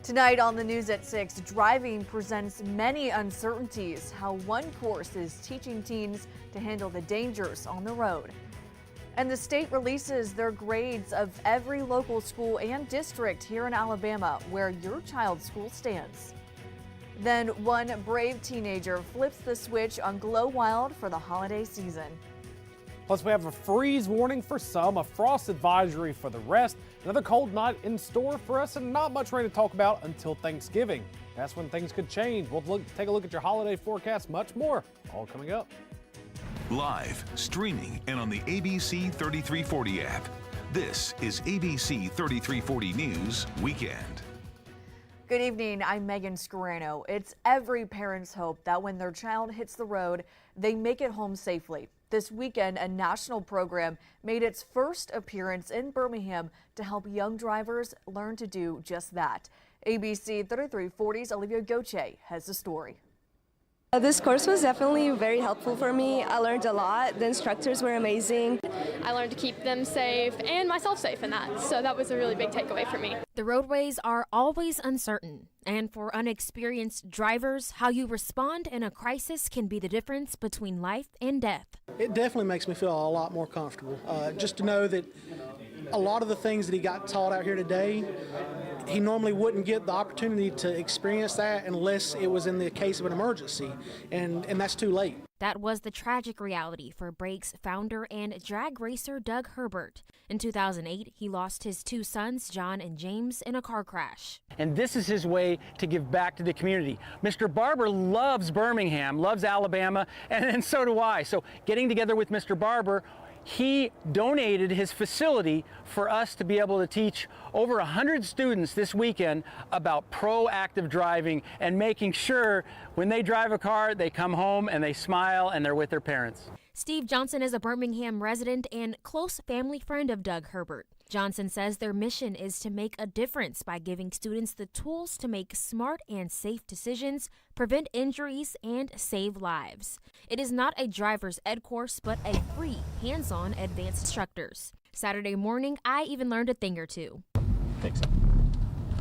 Tonight on the news at 6, driving presents many uncertainties. How one course is teaching teens to handle the dangers on the road. And the state releases their grades of every local school and district here in Alabama where your child's school stands. Then one brave teenager flips the switch on Glow Wild for the holiday season. Plus, we have a freeze warning for some, a frost advisory for the rest, another cold night in store for us, and not much rain to talk about until Thanksgiving. That's when things could change. We'll take a look at your holiday forecast, much more, all coming up. Live, streaming, and on the ABC 3340 app. This is ABC 3340 News Weekend. Good evening, I'm Megan Scarano. It's every parent's hope that when their child hits the road, they make it home safely. This weekend, a national program made its first appearance in Birmingham to help young drivers learn to do just that. ABC 3340's Olivia Goche has the story. This course was definitely very helpful for me. I learned a lot. The instructors were amazing. I learned to keep them safe and myself safe in that, so that was a really big takeaway for me. The roadways are always uncertain, and for unexperienced drivers, how you respond in a crisis can be the difference between life and death. It definitely makes me feel a lot more comfortable, just to know that a lot of the things that he got taught out here today, he normally wouldn't get the opportunity to experience that unless it was in the case of an emergency, and that's too late. That was the tragic reality for Brakes founder and drag racer Doug Herbert. In 2008, he lost his two sons, John and James, in a car crash. And this is his way to give back to the community. Mr. Barber loves Birmingham, loves Alabama, and so do I. So getting together with Mr. Barber, he donated his facility for us to be able to teach over 100 students this weekend about proactive driving and making sure when they drive a car, they come home and they smile and they're with their parents. Steve Johnson is a Birmingham resident and close family friend of Doug Herbert. Johnson says their mission is to make a difference by giving students the tools to make smart and safe decisions, prevent injuries, and save lives. It is not a driver's ed course, but a free, hands-on advanced instructors. Saturday morning, I even learned a thing or two. Fix it.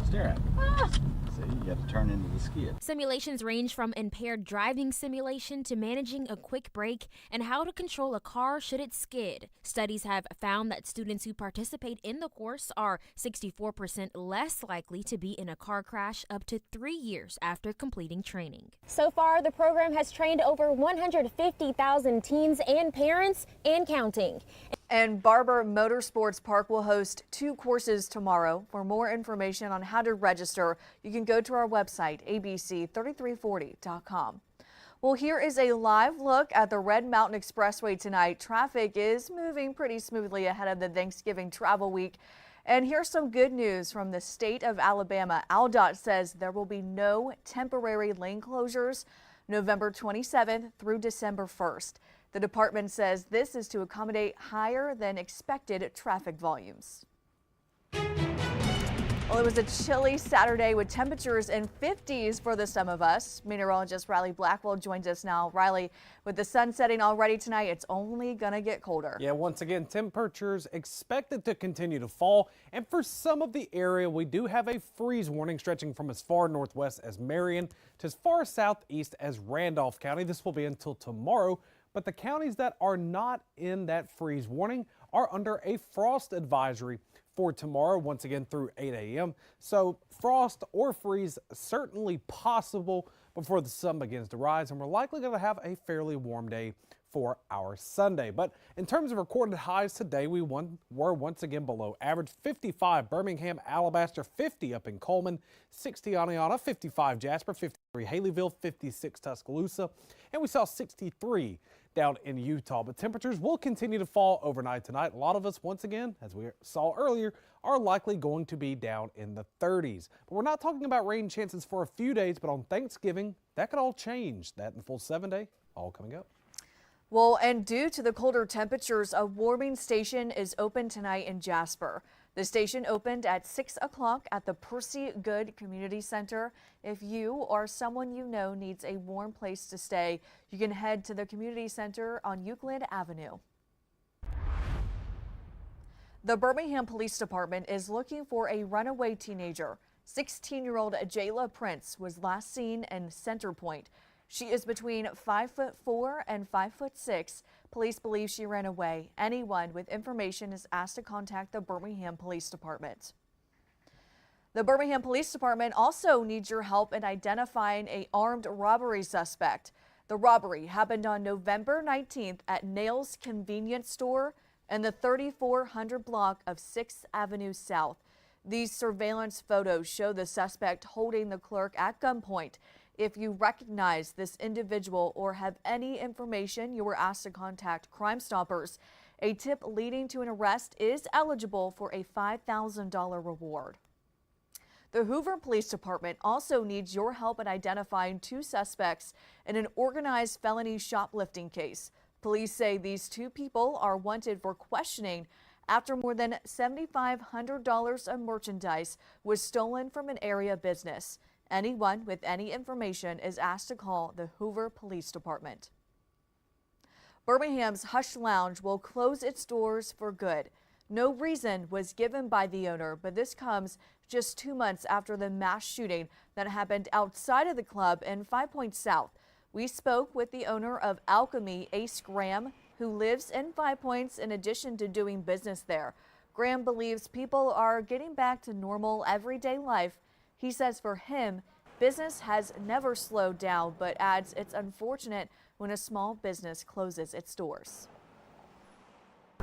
Stare at it. See, you have to turn into the skid. Simulations range from impaired driving simulation to managing a quick brake and how to control a car should it skid. Studies have found that students who participate in the course are 64% less likely to be in a car crash up to 3 years after completing training. So far, the program has trained over 150,000 teens and parents and counting. And Barber Motorsports Park will host 2 courses tomorrow. For more information on how to register, you can go to our website, abc3340.com. Well, here is a live look at the Red Mountain Expressway tonight. Traffic is moving pretty smoothly ahead of the Thanksgiving travel week. And here's some good news from the state of Alabama. AlDOT says there will be no temporary lane closures November 27th through December 1st. The department says this is to accommodate higher than expected traffic volumes. Well, it was a chilly Saturday with temperatures in 50s for some of us. Meteorologist Riley Blackwell joins us now. Riley, with the sun setting already tonight, it's only going to get colder. Yeah, once again, temperatures expected to continue to fall. And for some of the area, we do have a freeze warning stretching from as far northwest as Marion to as far southeast as Randolph County. This will be until tomorrow. But the counties that are not in that freeze warning are under a frost advisory for tomorrow, once again through 8 a.m. So frost or freeze certainly possible before the sun begins to rise, and we're likely going to have a fairly warm day for our Sunday. But in terms of recorded highs today, we were once again below average. 55 Birmingham, Alabaster, 50 up in Coleman, 60 Oneonta, 55 Jasper, 53 Haleyville, 56 Tuscaloosa, and we saw 63 down in Utah. But temperatures will continue to fall overnight tonight. A lot of us, once again, as we saw earlier, are likely going to be down in the 30s. But we're not talking about rain chances for a few days, but on Thanksgiving, that could all change. That in full 7-day, all coming up. Well, and due to the colder temperatures, a warming station is open tonight in Jasper. The station opened at 6 o'clock at the Percy Good Community Center. If you or someone you know needs a warm place to stay, you can head to the community center on Euclid Avenue. The Birmingham Police Department is looking for a runaway teenager. 16-year-old Jayla Prince was last seen in Center Point. She is between 5'4" and 5'6". Police believe she ran away. Anyone with information is asked to contact the Birmingham Police Department. The Birmingham Police Department also needs your help in identifying an armed robbery suspect. The robbery happened on November 19th at Nails Convenience Store in the 3400 block of 6th Avenue South. These surveillance photos show the suspect holding the clerk at gunpoint. If you recognize this individual or have any information, you are asked to contact Crime Stoppers. A tip leading to an arrest is eligible for a $5,000 reward. The Hoover Police Department also needs your help in identifying 2 suspects in an organized felony shoplifting case. Police say these 2 people are wanted for questioning after more than $7,500 of merchandise was stolen from an area business. Anyone with any information is asked to call the Hoover Police Department. Birmingham's Hush Lounge will close its doors for good. No reason was given by the owner, but this comes just 2 months after the mass shooting that happened outside of the club in 5 Points South. We spoke with the owner of Alchemy, Ace Graham, who lives in 5 Points in addition to doing business there. Graham believes people are getting back to normal everyday life. He says for him, business has never slowed down, but adds it's unfortunate when a small business closes its doors.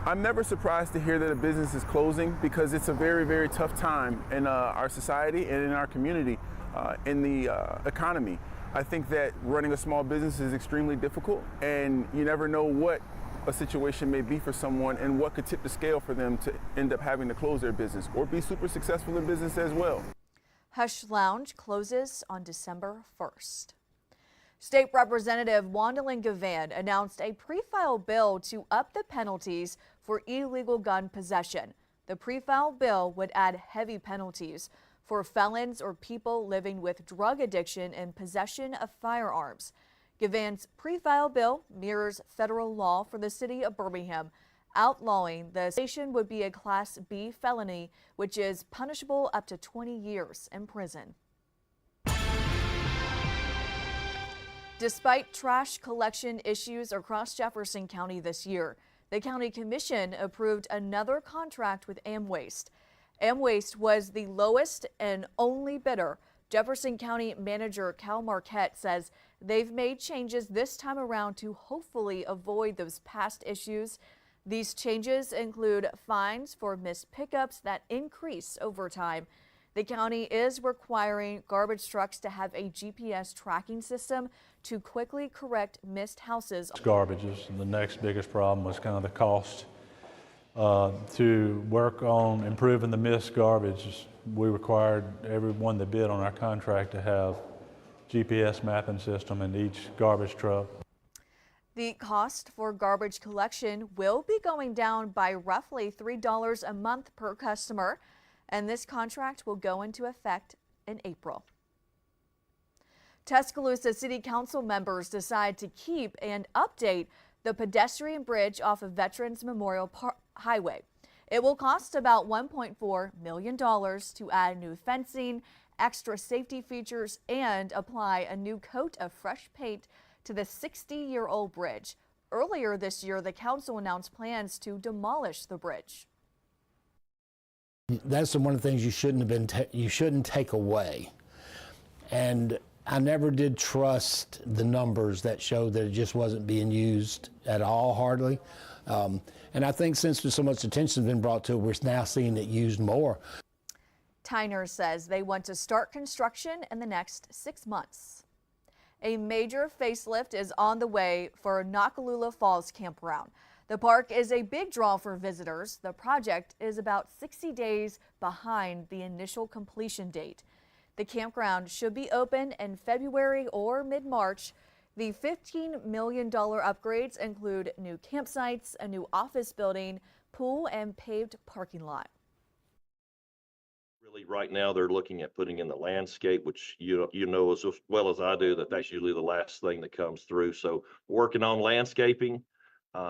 I'm never surprised to hear that a business is closing because it's a very, very tough time in our society and in our community, in the economy. I think that running a small business is extremely difficult, and you never know what a situation may be for someone and what could tip the scale for them to end up having to close their business or be super successful in business as well. Hush Lounge closes on December 1st. State Representative Wandalyn Gavan announced a pre-filed bill to up the penalties for illegal gun possession. The pre-filed bill would add heavy penalties for felons or people living with drug addiction and possession of firearms. Gavan's pre-filed bill mirrors federal law for the city of Birmingham, outlawing the station would be a Class B felony, which is punishable up to 20 years in prison. Despite trash collection issues across Jefferson County this year, the County Commission approved another contract with AmWaste. AmWaste was the lowest and only bidder. Jefferson County Manager Cal Marquette says they've made changes this time around to hopefully avoid those past issues. These changes include fines for missed pickups that increase over time. The county is requiring garbage trucks to have a GPS tracking system to quickly correct missed houses. Garbages. The next biggest problem was kind of the cost. To work on improving the missed garbage, we required everyone that bid on our contract to have GPS mapping system in each garbage truck. The cost for garbage collection will be going down by roughly $3 a month per customer, and this contract will go into effect in April. Tuscaloosa City Council members decide to keep and update the pedestrian bridge off of Veterans Memorial Highway. It will cost about $1.4 million to add new fencing, extra safety features, and apply a new coat of fresh paint to the 60-year-old bridge. Earlier this year, the council announced plans to demolish the bridge. That's one of the things you shouldn't take away. And I never did trust the numbers that showed that it just wasn't being used at all, hardly. And I think since so much attention has been brought to it, we're now seeing it used more. Tyner says they want to start construction in the next 6 months. A major facelift is on the way for Noccalula Falls Campground. The park is a big draw for visitors. The project is about 60 days behind the initial completion date. The campground should be open in February or mid-March. The $15 million upgrades include new campsites, a new office building, pool, and paved parking lot. Really, right now they're looking at putting in the landscape, which you know as well as I do that that's usually the last thing that comes through. So working on landscaping,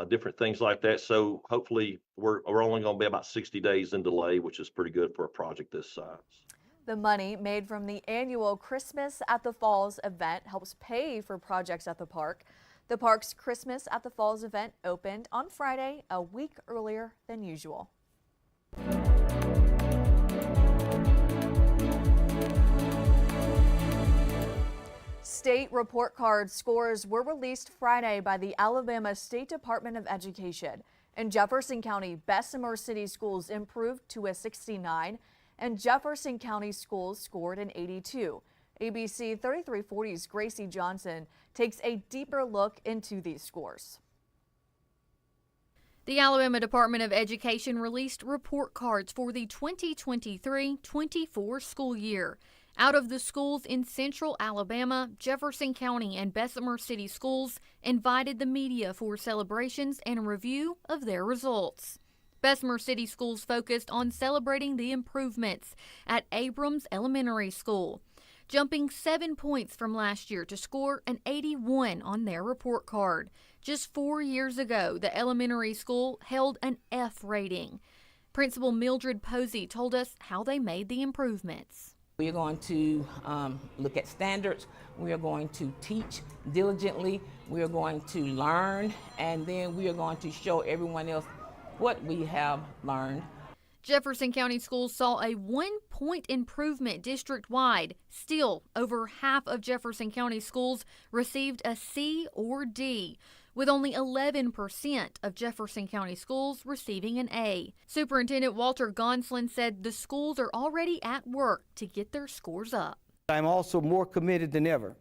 different things like that. So hopefully we're only going to be about 60 days in delay, which is pretty good for a project this size. The money made from the annual Christmas at the Falls event helps pay for projects at the park. The park's Christmas at the Falls event opened on Friday, a week earlier than usual. State report card scores were released Friday by the Alabama State Department of Education. In Jefferson County, Bessemer City Schools improved to a 69, and Jefferson County Schools scored an 82. ABC 3340's Gracie Johnson takes a deeper look into these scores. The Alabama Department of Education released report cards for the 2023-24 school year. Out of the schools in Central Alabama, Jefferson County and Bessemer City Schools invited the media for celebrations and a review of their results. Bessemer City Schools focused on celebrating the improvements at Abrams Elementary School, jumping 7 points from last year to score an 81 on their report card. Just 4 years ago, the elementary school held an F rating. Principal Mildred Posey told us how they made the improvements. We are going to look at standards. We are going to teach diligently. We are going to learn, and then we are going to show everyone else what we have learned. Jefferson County Schools saw a 1-point improvement district-wide. Still, over half of Jefferson County schools received a C or D, with only 11% of Jefferson County schools receiving an A. Superintendent Walter Gonslin said the schools are already at work to get their scores up. I'm also more committed than ever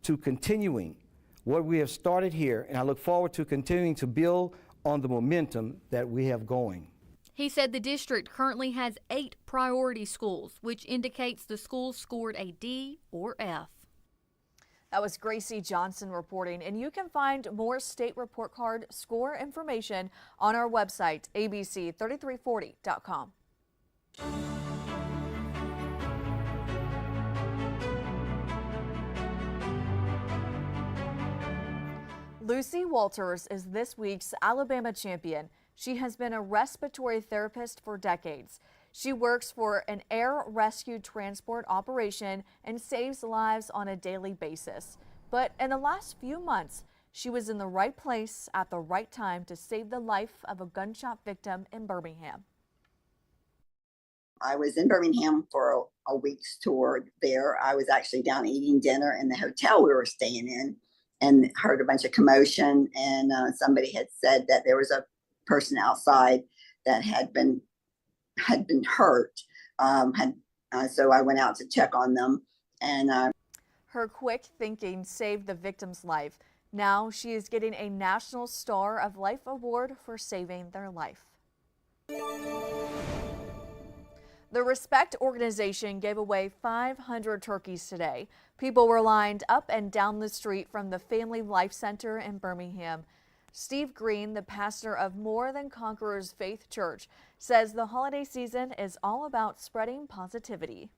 to continuing what we have started here, and I look forward to continuing to build on the momentum that we have going. He said the district currently has 8 priority schools, which indicates the schools scored a D or F. That was Gracie Johnson reporting, and you can find more state report card score information on our website, abc3340.com. Lucy Walters is this week's Alabama champion. She has been a respiratory therapist for decades. She works for an air rescue transport operation and saves lives on a daily basis. But in the last few months, she was in the right place at the right time to save the life of a gunshot victim in Birmingham. I was in Birmingham for a week's tour there. I was actually down eating dinner in the hotel we were staying in and heard a bunch of commotion, and somebody had said that there was a person outside that had been hurt. So I went out to check on them, and her quick thinking saved the victim's life. Now she is getting a National Star of Life award for saving their life. The Respect organization gave away 500 turkeys today. People were lined up and down the street from the Family Life Center in Birmingham. Steve Green, the pastor of More Than Conquerors Faith Church, says the holiday season is all about spreading positivity.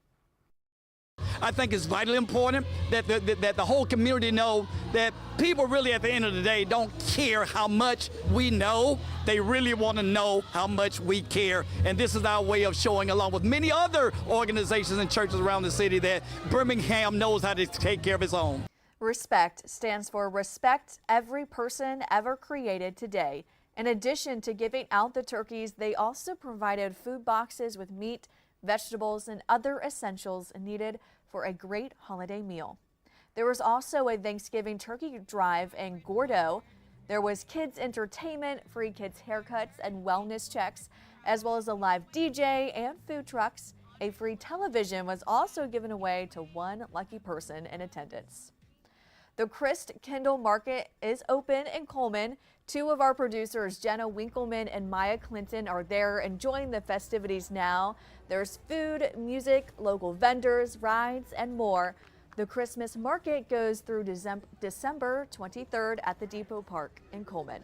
I think it's vitally important that the whole community know that people really at the end of the day don't care how much we know. They really want to know how much we care. And this is our way of showing, along with many other organizations and churches around the city, that Birmingham knows how to take care of its own. Respect stands for respect every person ever created today. In addition to giving out the turkeys, they also provided food boxes with meat, vegetables, and other essentials needed for a great holiday meal. There was also a Thanksgiving turkey drive in Gordo. There was kids entertainment, free kids haircuts and wellness checks, as well as a live DJ and food trucks. A free television was also given away to one lucky person in attendance. The Christ-Kindle Market is open in Coleman. Two of our producers, Jenna Winkleman and Maya Clinton, are there enjoying the festivities now. There's food, music, local vendors, rides, and more. The Christmas market goes through December 23rd at the Depot Park in Coleman.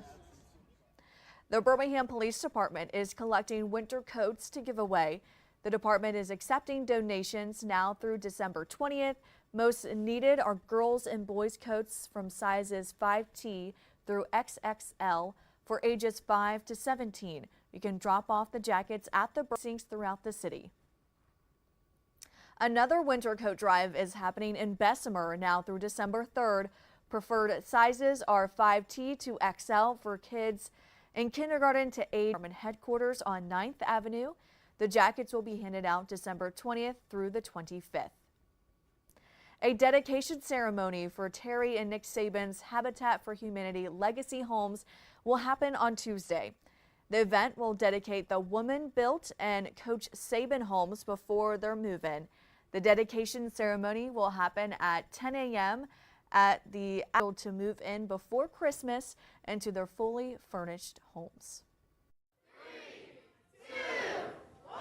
The Birmingham Police Department is collecting winter coats to give away. The department is accepting donations now through December 20th. Most needed are girls and boys coats from sizes 5T through XXL for ages 5 to 17. You can drop off the jackets at the precincts throughout the city. Another winter coat drive is happening in Bessemer now through December 3rd. Preferred sizes are 5T to XL for kids in kindergarten to 8. Headquarters on 9th Avenue. The jackets will be handed out December 20th through the 25th. A dedication ceremony for Terry and Nick Saban's Habitat for Humanity Legacy Homes will happen on Tuesday. The event will dedicate the woman-built and Coach Saban homes before their move-in. The dedication ceremony will happen at 10 a.m. at the to move in before Christmas into their fully furnished homes. 3, 2, 1.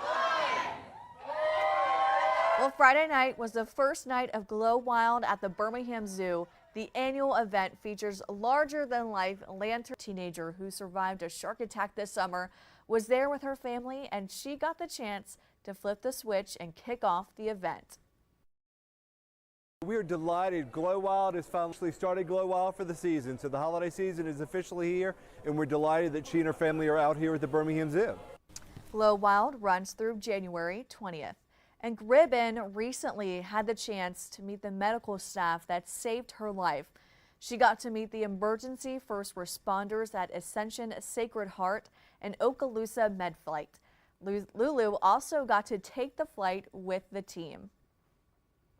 Well, Friday night was the first night of Glow Wild at the Birmingham Zoo. The annual event features larger-than-life lantern. Teenager who survived a shark attack this summer was there with her family, and she got the chance to flip the switch and kick off the event. We are delighted. Glow Wild has finally started Glow Wild for the season. So the holiday season is officially here, and we're delighted that she and her family are out here at the Birmingham Zoo. Glow Wild runs through January 20th. And Gribben recently had the chance to meet the medical staff that saved her life. She got to meet the emergency first responders at Ascension Sacred Heart and Okaloosa MedFlight. Lulu also got to take the flight with the team.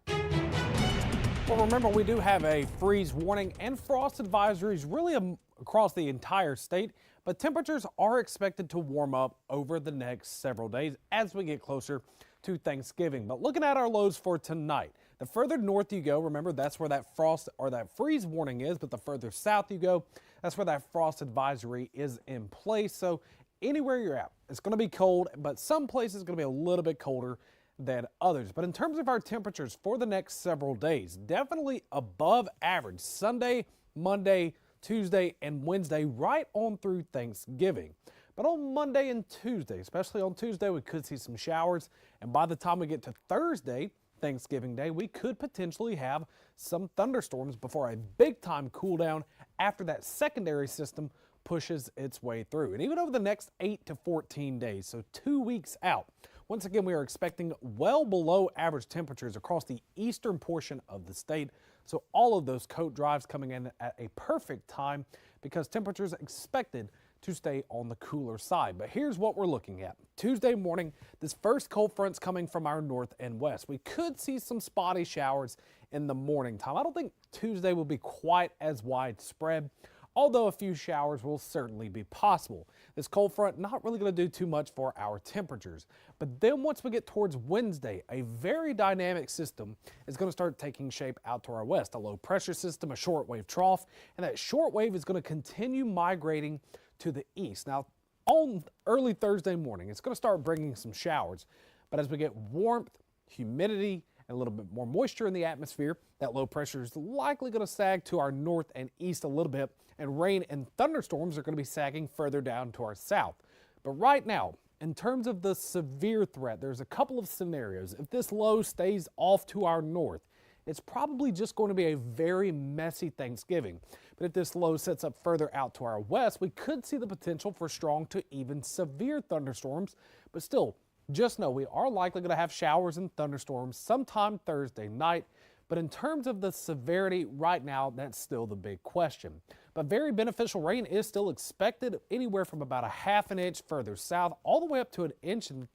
Well, remember, we do have a freeze warning and frost advisories really across the entire state, but temperatures are expected to warm up over the next several days as we get closer to Thanksgiving. But looking at our lows for tonight, the further north you go, remember that's where that frost or that freeze warning is, but the further south you go, that's where that frost advisory is in place. So anywhere you're at, it's going to be cold, but some places going to be a little bit colder than others. But in terms of our temperatures for the next several days, definitely above average Sunday, Monday, Tuesday, and Wednesday, right on through Thanksgiving. But on Monday and Tuesday, especially on Tuesday, we could see some showers. And by the time we get to Thursday, Thanksgiving Day, we could potentially have some thunderstorms before a big time cool down after that secondary system pushes its way through. And even over the next 8 to 14 days, so 2 weeks out, once again, we are expecting well below average temperatures across the eastern portion of the state. So all of those coat drives coming in at a perfect time because temperatures expected to stay on the cooler side. But here's what we're looking at. Tuesday morning, this first cold front's coming from our north and west. We could see some spotty showers in the morning time. I don't think Tuesday will be quite as widespread, although a few showers will certainly be possible. This cold front not really going to do too much for our temperatures. But then once we get towards Wednesday, a very dynamic system is going to start taking shape out to our west. A low pressure system, a shortwave trough, and that shortwave is going to continue migrating to the east. Now, on early Thursday morning, it's going to start bringing some showers. But as we get warmth, humidity, and a little bit more moisture in the atmosphere, that low pressure is likely going to sag to our north and east a little bit, and rain and thunderstorms are going to be sagging further down to our south. But right now, in terms of the severe threat, there's a couple of scenarios. If this low stays off to our north, it's probably just going to be a very messy Thanksgiving. But if this low sets up further out to our west, we could see the potential for strong to even severe thunderstorms. But still, just know we are likely going to have showers and thunderstorms sometime Thursday night. But in terms of the severity right now, that's still the big question. But very beneficial rain is still expected anywhere from about a ½ an inch further south, all the way up to 1.25 inches,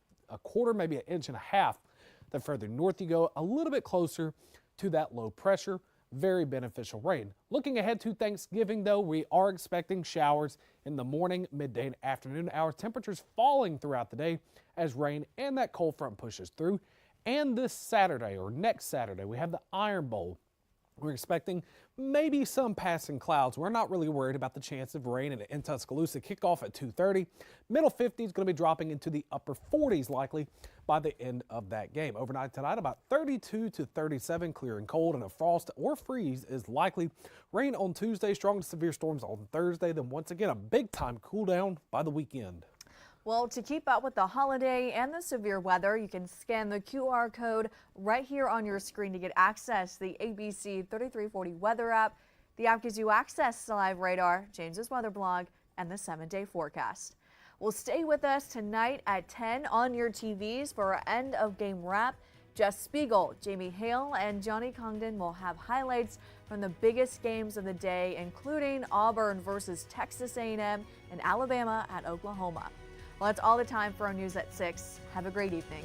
maybe 1.5 inches. The further north you go, a little bit closer to that low pressure, very beneficial rain. Looking ahead to Thanksgiving, though, we are expecting showers in the morning, midday, and afternoon hours. Temperatures falling throughout the day as rain and that cold front pushes through. And this Saturday, or next Saturday, we have the Iron Bowl. We're expecting maybe some passing clouds. We're not really worried about the chance of rain in Tuscaloosa. Kickoff at 2:30. Middle 50s going to be dropping into the upper 40s likely by the end of that game. Overnight tonight, about 32 to 37, clear and cold, and a frost or freeze is likely. Rain on Tuesday, strong to severe storms on Thursday. Then once again, a big time cool down by the weekend. Well, to keep up with the holiday and the severe weather, you can scan the QR code right here on your screen to get access to the ABC 3340 weather app. The app gives you access to live radar, James's weather blog, and the 7-day forecast. Well, stay with us tonight at 10 on your TVs for our end of game wrap. Jess Spiegel, Jamie Hale, and Johnny Congdon will have highlights from the biggest games of the day, including Auburn versus Texas A&M and Alabama at Oklahoma. Well, that's all the time for our news at 6. Have a great evening.